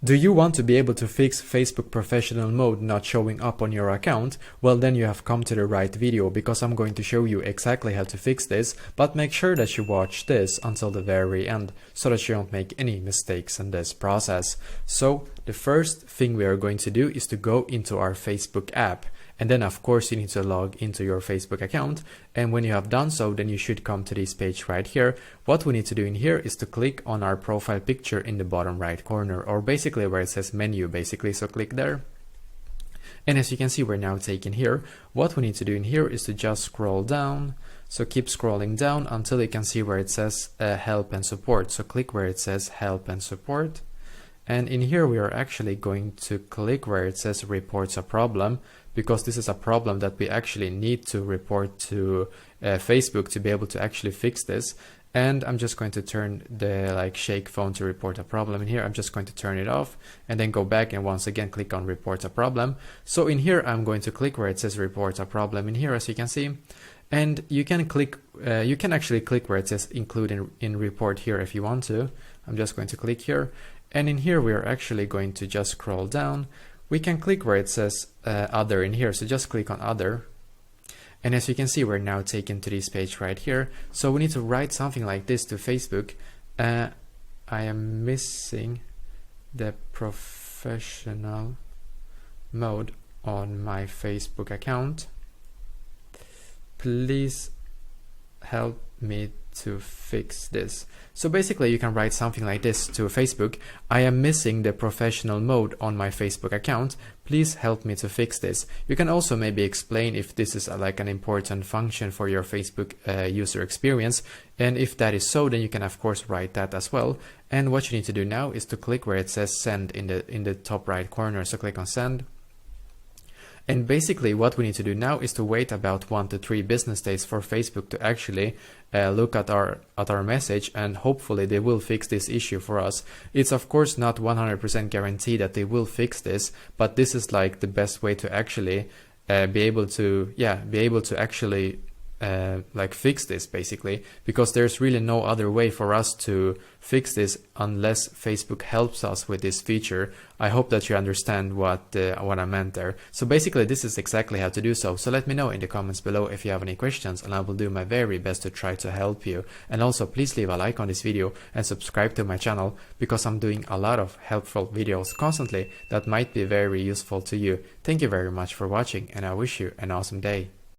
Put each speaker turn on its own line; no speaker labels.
Do you want to be able to fix Facebook professional mode not showing up on your account? Well, then you have come to the right video, because I'm going to show you exactly how to fix this, but make sure that you watch this until the very end so that you don't make any mistakes in this process. So the first thing we are going to do is to go into our Facebook app. And then of course you need to log into your Facebook account. And when you have done so, then you should come to this page right here. What we need to do in here is to click on our profile picture in the bottom right corner, or basically where it says menu basically. So click there. And as you can see, we're now taken here. What we need to do in here is to just scroll down. So keep scrolling down until you can see where it says help and support. So click where it says help and support. And in here we are actually going to click where it says reports a problem, because this is a problem that we actually need to report to Facebook to be able to actually fix this. And I'm just going to turn the shake phone to report a problem in here. I'm just going to turn it off and then go back and once again click on report a problem. So in here I'm going to click where it says report a problem in here, as you can see. And you can click, you can actually click where it says include in report here if you want to. I'm just going to click here. And in here we are actually going to just scroll down. We can click where it says other in here. So just click on other. And as you can see, we're now taken to this page right here. So we need to write something like this to Facebook. I am missing the professional mode on my Facebook account. Please help me to fix this. So basically you can write something like this to Facebook. I am missing the professional mode on my Facebook account. Please help me to fix this. You can also maybe explain if this is an important function for your Facebook user experience. And if that is so, then you can of course write that as well. And what you need to do now is to click where it says send in the top right corner. So click on send. And basically what we need to do now is to wait about 1 to 3 business days for Facebook to actually look at our message, and hopefully they will fix this issue for us. It's of course not 100% guarantee that they will fix this, but this is the best way to actually be able to actually fix this basically, because there's really no other way for us to fix this unless Facebook helps us with this feature. I hope that you understand what I meant there. So basically this is exactly how to do so. So let me know in the comments below if you have any questions, and I will do my very best to try to help you. And also please leave a like on this video and subscribe to my channel, because I'm doing a lot of helpful videos constantly that might be very useful to you. Thank you very much for watching, and I wish you an awesome day.